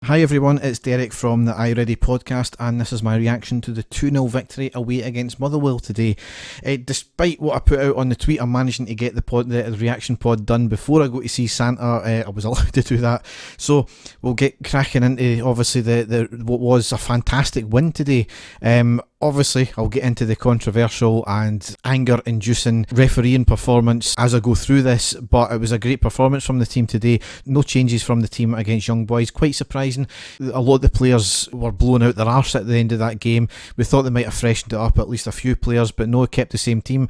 Hi everyone, it's Derek from the iReady podcast, and this is my reaction to the 2-0 victory away against Motherwell today. Despite what I put out on the tweet, I'm managing to get the reaction pod done before I go to see Santa. I was allowed to do that, so we'll get cracking into obviously the what was a fantastic win today. Obviously, I'll get into the controversial and anger-inducing refereeing performance as I go through this, but it was a great performance from the team today. No changes from the team against Young Boys. Quite surprising. A lot of the players were blowing out their arse at the end of that game. We thought they might have freshened it up, at least a few players, but no, kept the same team.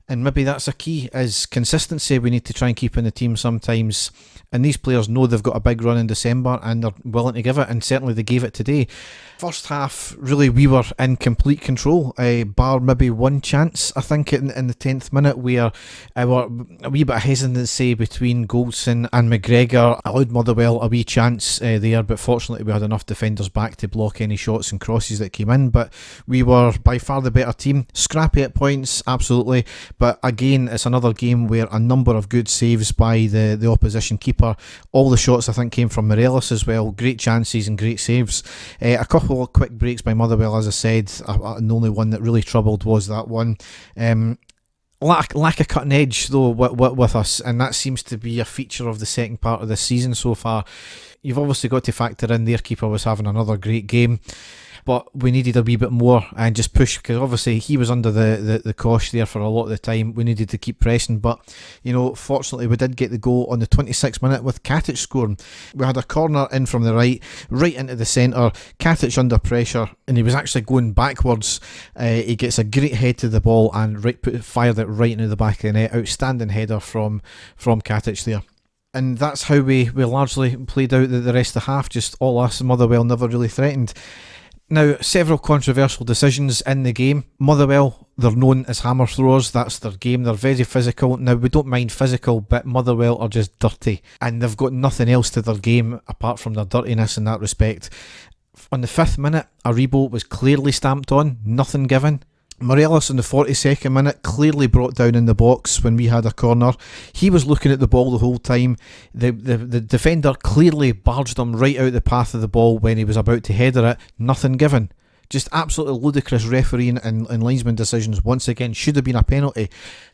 And maybe that's a key, is consistency we need to try and keep in the team sometimes. And these players know they've got a big run in December and they're willing to give it, and certainly they gave it today. First half, really, we were in complete control, bar maybe one chance, I think, in the 10th minute, where were a wee bit of hesitancy between Goldson and McGregor. Allowed Motherwell a wee chance there, but fortunately we had enough defenders back to block any shots and crosses that came in. But we were by far the better team. Scrappy at points, absolutely. But again, it's another game where a number of good saves by the opposition keeper. All the shots, I think, came from Morelos as well. Great chances and great saves. A couple of quick breaks by Motherwell, as I said, and the only one that really troubled was that one. Lack of cutting edge though with us, and that seems to be a feature of the second part of this season so far. You've obviously got to factor in their keeper was having another great game, but we needed a wee bit more and just push, because obviously he was under the cosh there for a lot of the time. We needed to keep pressing, but fortunately we did get the goal on the 26th minute with Katic scoring. We had a corner in from the right into the centre. Katic under pressure, and he was actually going backwards. He gets a great head to the ball and fired it right into the back of the net. Outstanding header from Katic there. And that's how we largely played out the rest of the half. Just all us, Motherwell never really threatened. Now, several controversial decisions in the game. Motherwell, they're known as hammer throwers. That's their game. They're very physical. Now, we don't mind physical, but Motherwell are just dirty, and they've got nothing else to their game apart from their dirtiness in that respect. On the 5th minute, Aribo was clearly stamped on, nothing given. Morelos in the 42nd minute clearly brought down in the box when we had a corner. He was looking at the ball the whole time. The defender clearly barged him right out the path of the ball when he was about to header it. Nothing given. Just absolutely ludicrous refereeing and linesman decisions. Once again, should have been a penalty.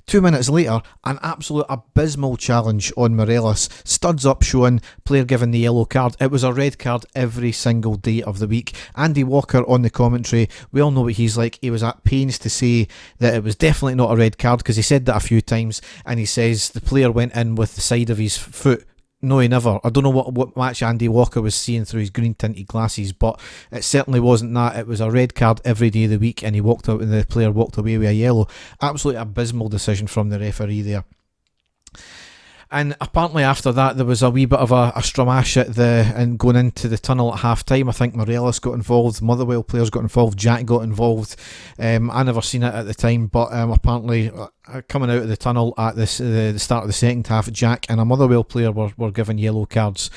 2 minutes later, an absolute abysmal challenge on Morelos. Studs up showing, player given the yellow card. It was a red card every single day of the week. Andy Walker on the commentary, we all know what he's like. He was at pains to say that it was definitely not a red card, because he said that a few times, and he says the player went in with the side of his foot. No, he never. I don't know what match Andy Walker was seeing through his green tinted glasses, but it certainly wasn't that. It was a red card every day of the week, and he walked out, and the player walked away with a yellow. Absolutely abysmal decision from the referee there. And apparently after that there was a wee bit of a stramash and going into the tunnel at half time. I think Morelos got involved, Motherwell players got involved, Jack got involved. I never seen it at the time, but apparently coming out of the tunnel at the start of the second half, Jack and a Motherwell player were given yellow cards.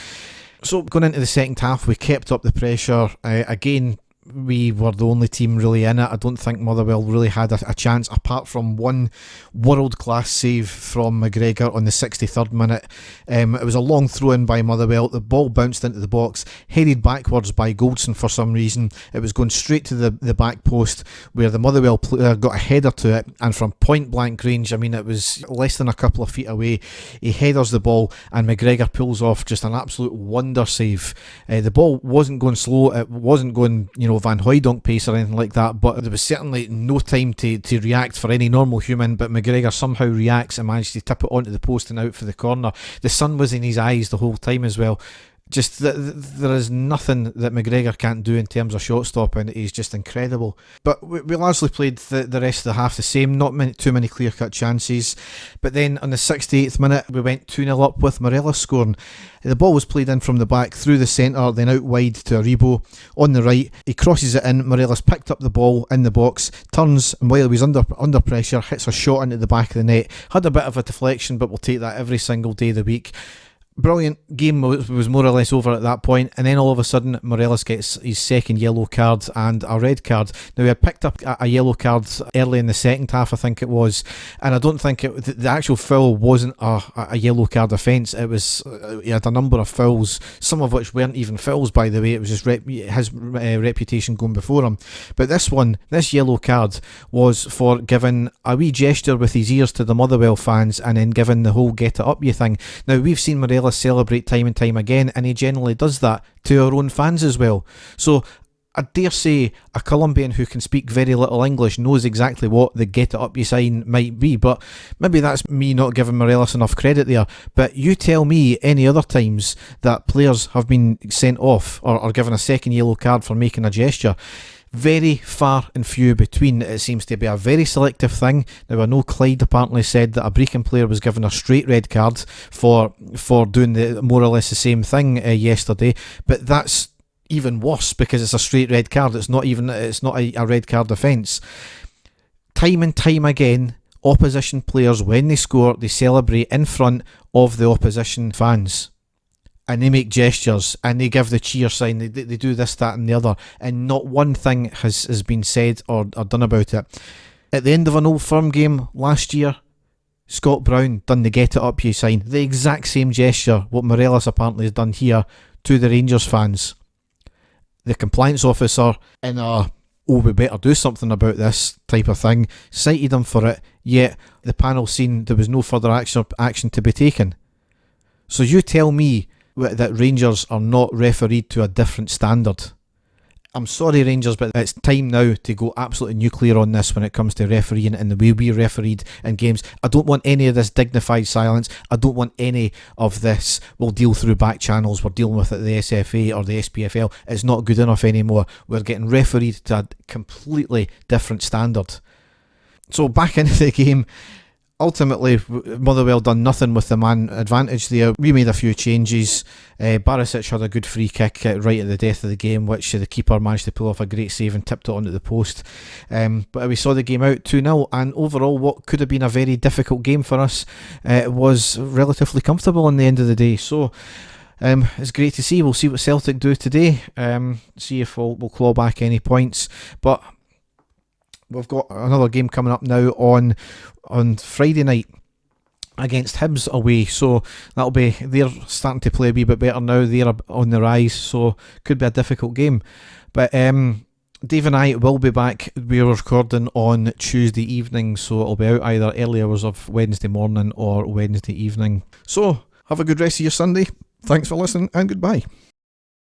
So going into the second half, we kept up the pressure. Again, we were the only team really in it. I don't think Motherwell really had a chance, apart from one world-class save from McGregor on the 63rd minute. It was a long throw-in by Motherwell. The ball bounced into the box, headed backwards by Goldson for some reason. It was going straight to the back post, where the Motherwell player got a header to it, and from point-blank range, I mean, it was less than a couple of feet away, he headers the ball, and McGregor pulls off just an absolute wonder save. The ball wasn't going slow, it wasn't going, Van Hooijdonk pace or anything like that, but there was certainly no time to react for any normal human. But McGregor somehow reacts and managed to tip it onto the post and out for the corner. The sun was in his eyes the whole time as well. Just there is nothing that McGregor can't do in terms of shot stopping. He's just incredible. But we largely played the rest of the half the same. Not too many clear cut chances. But then on the 68th minute we went 2-0 up with Morelos scoring. The ball was played in from the back through the centre, then out wide to Aribo on the right. He crosses it in. Morelos picked up the ball in the box, turns, and while he was under pressure, hits a shot into the back of the net. Had a bit of a deflection, but we'll take that every single day of the week. Brilliant game was more or less over at that point, and then all of a sudden Morelos gets his second yellow card and a red card. Now, he had picked up a yellow card early in the second half, I think it was, and I don't think the actual foul wasn't a yellow card offence. It was he had a number of fouls, some of which weren't even fouls, by the way. It was just his reputation going before him. But this yellow card was for giving a wee gesture with his ears to the Motherwell fans and then giving the whole get it up you thing. Now, we've seen Morelos celebrate time and time again, and he generally does that to our own fans as well. So I dare say a Colombian who can speak very little English knows exactly what the get it up you sign might be, but maybe that's me not giving Morelos enough credit there. But you tell me any other times that players have been sent off or given a second yellow card for making a gesture. Very far and few between. It seems to be a very selective thing. Now, I know Clyde apparently said that a Brecon player was given a straight red card for doing the more or less the same thing yesterday, but that's even worse because it's a straight red card. It's not a red card offence. Time and time again, opposition players, when they score, they celebrate in front of the opposition fans. And they make gestures and they give the cheer sign, they do this, that and the other, and not one thing has been said or done about it. At the end of an Old Firm game last year, Scott Brown done the get it up you sign, the exact same gesture what Morelos apparently has done here to the Rangers fans. The compliance officer, in a we better do something about this type of thing, cited him for it, yet the panel seen there was no further action to be taken. So you tell me that Rangers are not refereed to a different standard. I'm sorry, Rangers, but it's time now to go absolutely nuclear on this when it comes to refereeing and the way we refereed in games. I don't want any of this dignified silence. I don't want any of this, we'll deal through back channels, we're dealing with it at the SFA or the SPFL. It's not good enough anymore. We're getting refereed to a completely different standard. So back into the game. Ultimately, Motherwell done nothing with the man advantage there. We made a few changes. Barisic had a good free kick right at the death of the game, which the keeper managed to pull off a great save and tipped it onto the post. But we saw the game out 2-0, and overall what could have been a very difficult game for us was relatively comfortable in the end of the day. So it's great to see. We'll see what Celtic do today, see if we'll claw back any points. But we've got another game coming up now on Friday night against Hibs away, so they're starting to play a wee bit better now. They're on the rise, so could be a difficult game. But Dave and I will be back. We're recording on Tuesday evening, so it'll be out either early hours of Wednesday morning or Wednesday evening. So have a good rest of your Sunday. Thanks for listening and goodbye.